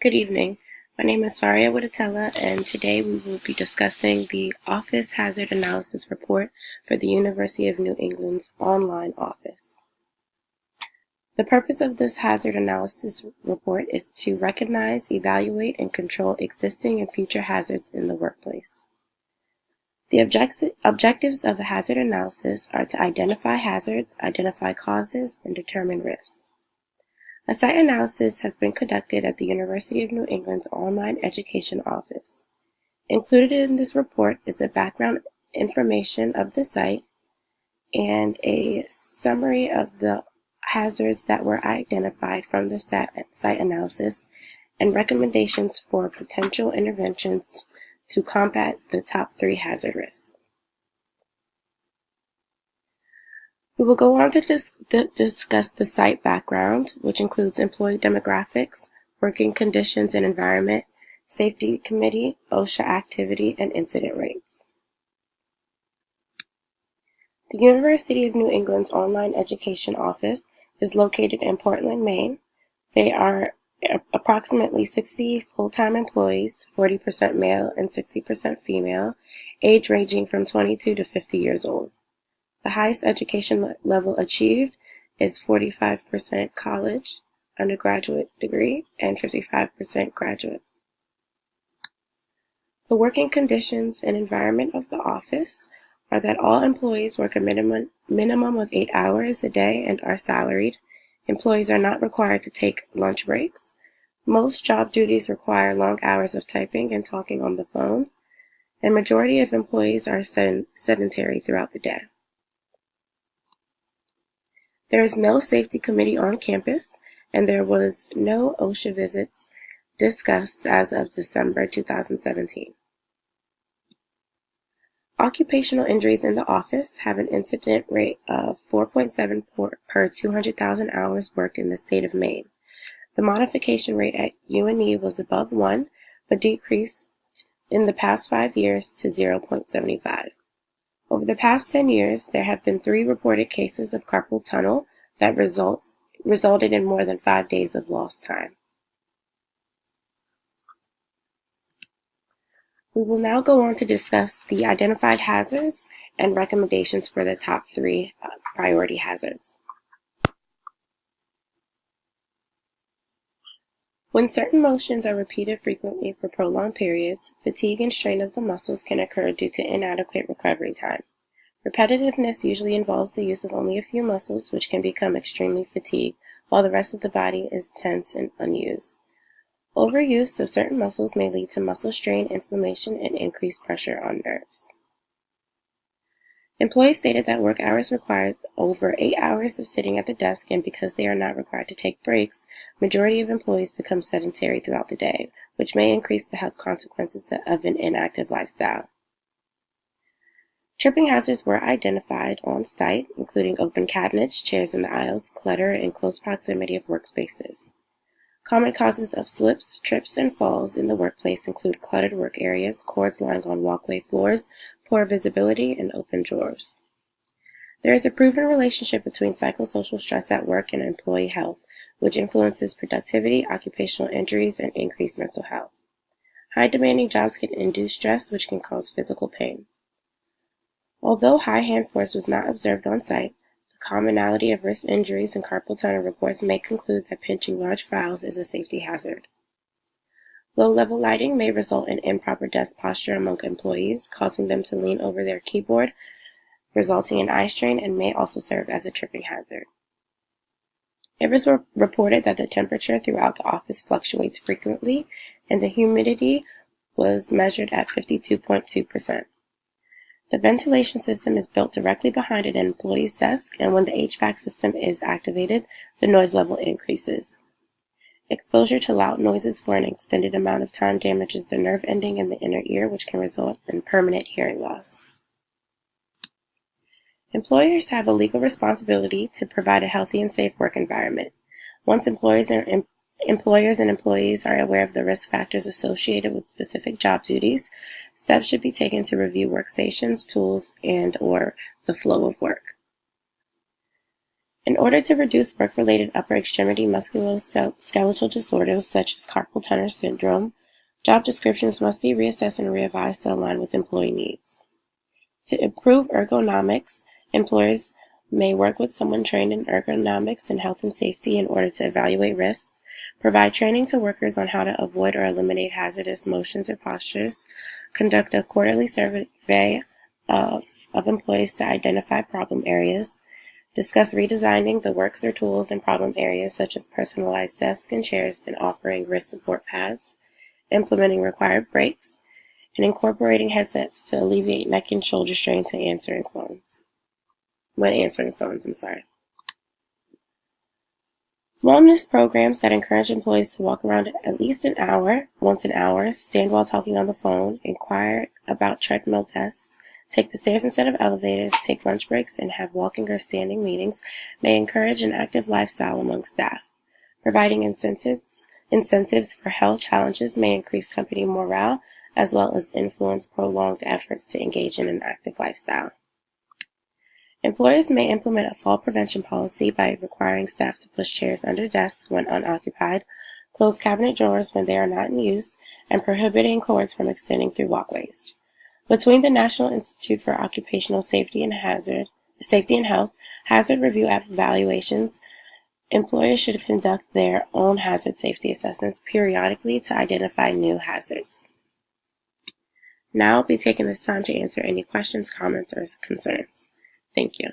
Good evening. My name is Saria Wadatella, and today we will be discussing the Office Hazard Analysis Report for the University of New England's online office. The purpose of this hazard analysis report is to recognize, evaluate, and control existing and future hazards in the workplace. The objectives of a hazard analysis are to identify hazards, identify causes, and determine risks. A site analysis has been conducted at the University of New England's online education office. Included in this report is a background information of the site and a summary of the hazards that were identified from the site analysis and recommendations for potential interventions to combat the top 3 hazard risks. We will go on to discuss the site background, which includes employee demographics, working conditions and environment, safety committee, OSHA activity, and incident rates. The University of New England's online education office is located in Portland, Maine. They are approximately 60 full-time employees, 40% male and 60% female, age ranging from 22 to 50 years old. The highest education level achieved is 45% college, undergraduate degree, and 55% graduate. The working conditions and environment of the office are that all employees work a minimum of 8 hours a day and are salaried. Employees are not required to take lunch breaks. Most job duties require long hours of typing and talking on the phone, and majority of employees are sedentary throughout the day. There is no safety committee on campus, and there was no OSHA visits discussed as of December 2017. Occupational injuries in the office have an incident rate of 4.7 per 200,000 hours worked in the state of Maine. The modification rate at UNE was above 1, but decreased in the past 5 years to 0.75. Over the past 10 years, there have been 3 reported cases of carpal tunnel that resulted in more than 5 days of lost time. We will now go on to discuss the identified hazards and recommendations for the top 3 priority hazards. When certain motions are repeated frequently for prolonged periods, fatigue and strain of the muscles can occur due to inadequate recovery time. Repetitiveness usually involves the use of only a few muscles, which can become extremely fatigued, while the rest of the body is tense and unused. Overuse of certain muscles may lead to muscle strain, inflammation, and increased pressure on nerves. Employees stated that work hours required over 8 hours of sitting at the desk, and because they are not required to take breaks, majority of employees become sedentary throughout the day, which may increase the health consequences of an inactive lifestyle. Tripping hazards were identified on site, including open cabinets, chairs in the aisles, clutter, and close proximity of workspaces. Common causes of slips, trips, and falls in the workplace include cluttered work areas, cords lying on walkway floors, poor visibility, and open drawers. There is a proven relationship between psychosocial stress at work and employee health, which influences productivity, occupational injuries, and increased mental health. High demanding jobs can induce stress, which can cause physical pain. Although high hand force was not observed on site, the commonality of wrist injuries and carpal tunnel reports may conclude that pinching large files is a safety hazard. Low-level lighting may result in improper desk posture among employees, causing them to lean over their keyboard, resulting in eye strain, and may also serve as a tripping hazard. It was reported that the temperature throughout the office fluctuates frequently, and the humidity was measured at 52.2%. The ventilation system is built directly behind an employee's desk, and when the HVAC system is activated, the noise level increases. Exposure to loud noises for an extended amount of time damages the nerve ending in the inner ear, which can result in permanent hearing loss. Employers have a legal responsibility to provide a healthy and safe work environment. Once employers and employees are aware of the risk factors associated with specific job duties, steps should be taken to review workstations, tools, and/or the flow of work. In order to reduce work-related upper extremity musculoskeletal disorders such as carpal tunnel syndrome, job descriptions must be reassessed and revised to align with employee needs. To improve ergonomics, employers may work with someone trained in ergonomics and health and safety in order to evaluate risks, provide training to workers on how to avoid or eliminate hazardous motions or postures, conduct a quarterly survey of employees to identify problem areas, discuss redesigning the works or tools in problem areas such as personalized desks and chairs and offering wrist support pads, implementing required breaks, and incorporating headsets to alleviate neck and shoulder strain when answering phones. Wellness programs that encourage employees to walk around at least once an hour, stand while talking on the phone, inquire about treadmill desks, take the stairs instead of elevators, take lunch breaks, and have walking or standing meetings may encourage an active lifestyle among staff. Providing incentives for health challenges may increase company morale as well as influence prolonged efforts to engage in an active lifestyle. Employers may implement a fall prevention policy by requiring staff to push chairs under desks when unoccupied, close cabinet drawers when they are not in use, and prohibiting cords from extending through walkways. Between the National Institute for Occupational Safety and Health hazard review evaluations, employers should conduct their own hazard safety assessments periodically to identify new hazards. Now I'll be taking this time to answer any questions, comments, or concerns. Thank you.